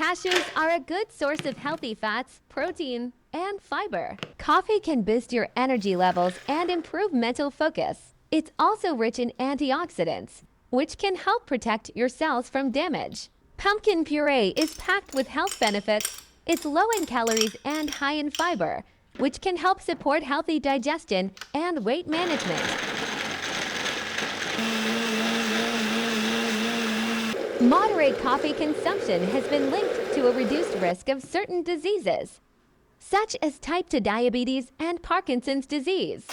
Cashews are a good source of healthy fats, protein, and fiber. Coffee can boost your energy levels and improve mental focus. It's also rich in antioxidants, which can help protect your cells from damage. Pumpkin puree is packed with health benefits. It's low in calories and high in fiber, which can help support healthy digestion and weight management. Moderate coffee consumption has been linked to a reduced risk of certain diseases, such as type 2 diabetes and Parkinson's disease.